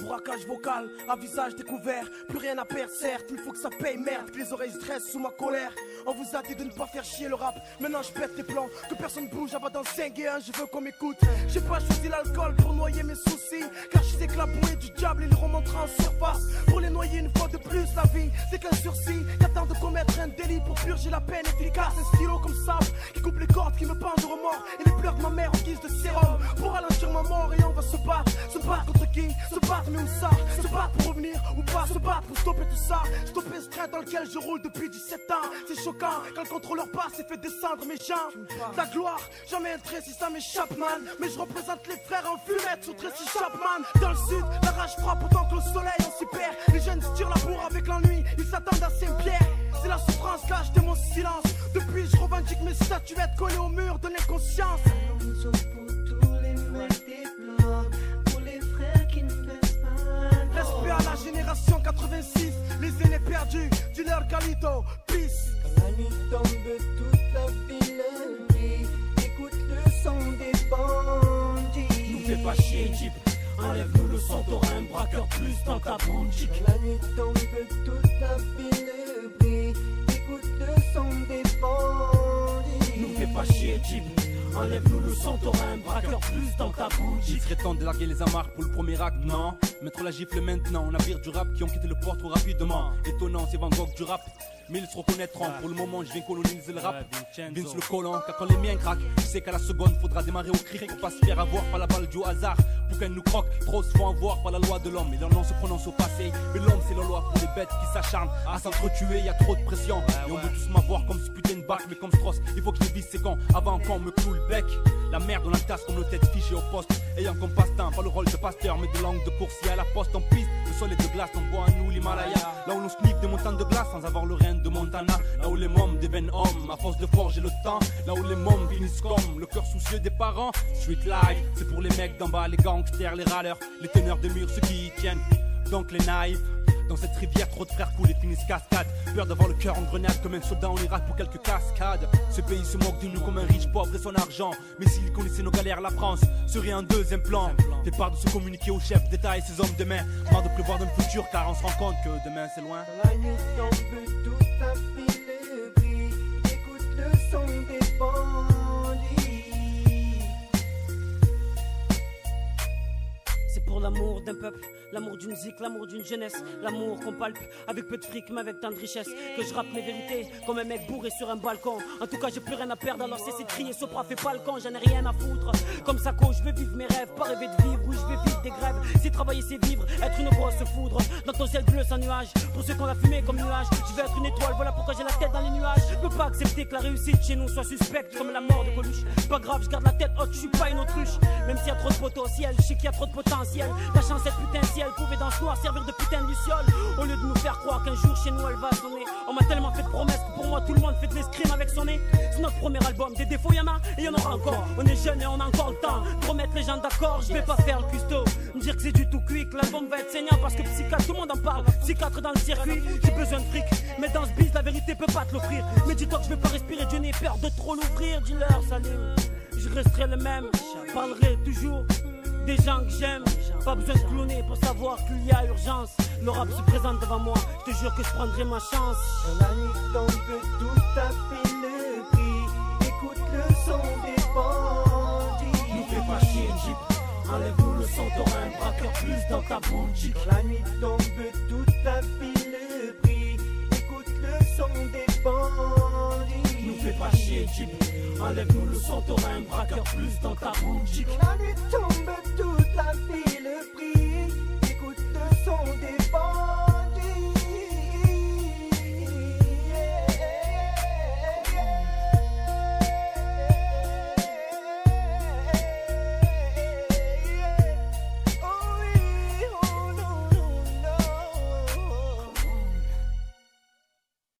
Braquage vocal, à visage découvert, plus rien à perdre certes, il faut que ça paye merde, que les oreilles se dressent sous ma colère. On vous a dit de ne pas faire chier le rap, maintenant je pète les plans, que personne bouge, avant dans 5 et 1, je veux qu'on m'écoute. J'ai pas choisi l'alcool pour noyer mes soucis, car je sais que la bouée du diable, il remontera en surface. Pour les noyer une fois de plus, la vie, c'est qu'un sursis, qu'attend de commettre un délit pour purger la peine efficace. Un stylo comme sable, qui coupe les cordes, qui me pendent de remords, et les pleurs de ma mère en guise de sérum, pour ralentir ma mort, et on va se battre contre qui, se battre mais où ça, se battre pour revenir ou pas, se battre pour stopper tout ça, stopper ce train dans lequel je roule depuis 17 ans. C'est choquant quand le contrôleur passe et fait descendre mes gens. Ta gloire, jamais un trait si ça m'échappe man, mais je représente les frères en fumette sur Tracy Chapman. Dans le sud, la rage frappe autant que le soleil on s'y perd, les jeunes se tirent la bourre avec l'ennui, ils s'attendent à Saint-Pierre. C'est la souffrance que acheté mon silence, depuis je revendique mes statuettes collées au mur de l'inconscience. Respect à la génération 86, les aînés perdus, dis-leur Galito, peace. Quand la nuit tombe, toute la ville brille, écoute le son des bandits. Nous fais pas chier, Jeep, enlève-nous le son, t'auras un braqueur plus dans ta boutique. Quand la nuit tombe, toute la ville brille, écoute le son des bandits. Nous fais pas chier, Jeep, enlève-nous le son, t'auras un braqueur plus dans ta boutique. Il serait temps de larguer les amarres pour le premier acte, non? Mettre la gifle maintenant, navire du rap qui ont quitté le port trop rapidement. Étonnant, c'est Van Gogh du rap, mais ils se reconnaîtront. Pour le moment, je viens coloniser le rap. Vince le colon, car quand les miens craquent, je sais qu'à la seconde, faudra démarrer au cri pour pas se faire avoir par la balle du hasard. Pour qu'elle nous croque, trop se font avoir par la loi de l'homme. Et leur nom se prononce au passé, mais l'homme c'est la loi pour les bêtes qui s'acharnent à s'entretuer. Y a trop de pression, et on veut tous m'avoir comme ce putain de bac, mais comme Strauss, il faut que je les vise, c'est quand avant qu'on me cloue le bec. La merde, on la tasse comme nos têtes fichées au poste, ayant comme passe-temps pas le rôle de pasteur, mais de langue de coursier à la poste. En piste, le sol est de glace, on voit à nous l'Himalaya. Là où l'on sniffe des montagnes de glace sans avoir le rein de Montana. Là où les mômes deviennent hommes, à force de forger le temps. Là où les mômes finissent comme le cœur soucieux des parents. Street life, c'est pour les mecs d'en bas, les gangsters, les râleurs, les teneurs de murs, ceux qui y tiennent. Donc les naïfs, dans cette rivière, trop de frères coulent et finissent cascade. Peur d'avoir le cœur en grenade, comme un soldat on ira pour quelques cascades. Ce pays se moque de nous comme un riche pauvre et son argent. Mais s'il connaissait nos galères, la France serait un deuxième plan. T'es part de se communiquer aux chefs d'État et ses hommes de main. Marre de prévoir dans le futur car on se rend compte que demain c'est loin. Quand la nuit tombe, toute la ville brille, écoute le son des bandits. C'est pour l'amour d'un peuple, l'amour d'une musique, l'amour d'une jeunesse, l'amour qu'on palpe avec peu de fric mais avec tant de richesse, que je rappe mes vérités comme un mec bourré sur un balcon. En tout cas j'ai plus rien à perdre, alors cessez de crier Sopra fais pas le con, j'en ai rien à foutre. Comme Sako je veux vivre mes rêves, pas rêver de vivre, oui je vais vivre des grèves. Si travailler c'est vivre, être une grosse foudre dans ton ciel bleu sans nuage. Pour ceux qu'on a fumé comme nuage, je veux être une étoile, voilà pourquoi j'ai la tête dans les nuages. Je peux pas accepter que la réussite chez nous soit suspecte comme la mort de Coluche. Pas grave, je garde la tête haute, je suis pas une autruche. Même s'il y a trop de potentiel, je sais qu'il y a trop de potentiel. La chance cette putain ciel pouvait dans ce noir servir de putain de luciole. Au lieu de nous faire croire qu'un jour chez nous elle va sonner. On m'a tellement fait de promesses que pour moi tout le monde fait de l'escrime avec son nez. C'est notre premier album, des défauts y'en a et y'en aura encore. On est jeunes et on a encore le temps de remettre les gens d'accord. Je vais pas faire le custo, me dire que c'est du tout cuit, que l'album va être saignant parce que psychiatre, tout le monde en parle. Psychiatre dans le circuit, j'ai besoin de fric, mais dans ce biz la vérité peut pas te l'offrir. Mais dis-toi que je vais pas respirer, Dieu n'ai peur de trop l'ouvrir. Dis-leur salut, je resterai le même, parlerai toujours des gens que j'aime. Pas besoin de cloner pour savoir qu'il y a urgence. Le rap se présente devant moi, je te jure que je prendrai ma chance. Quand la nuit tombe, toute la ville brille, écoute le son des bandits. Nous fais pas chier, Jeep, enlève-nous le son, t'auras un braqueur plus dans ta boutique. Quand la nuit tombe, toute la ville brille, écoute le son des bandits. Nous fais pas chier, Jeep, enlève-nous le son, t'auras un braqueur plus dans ta boutique. La nuit tombe, toute la ville brille, écoute le son des bandits.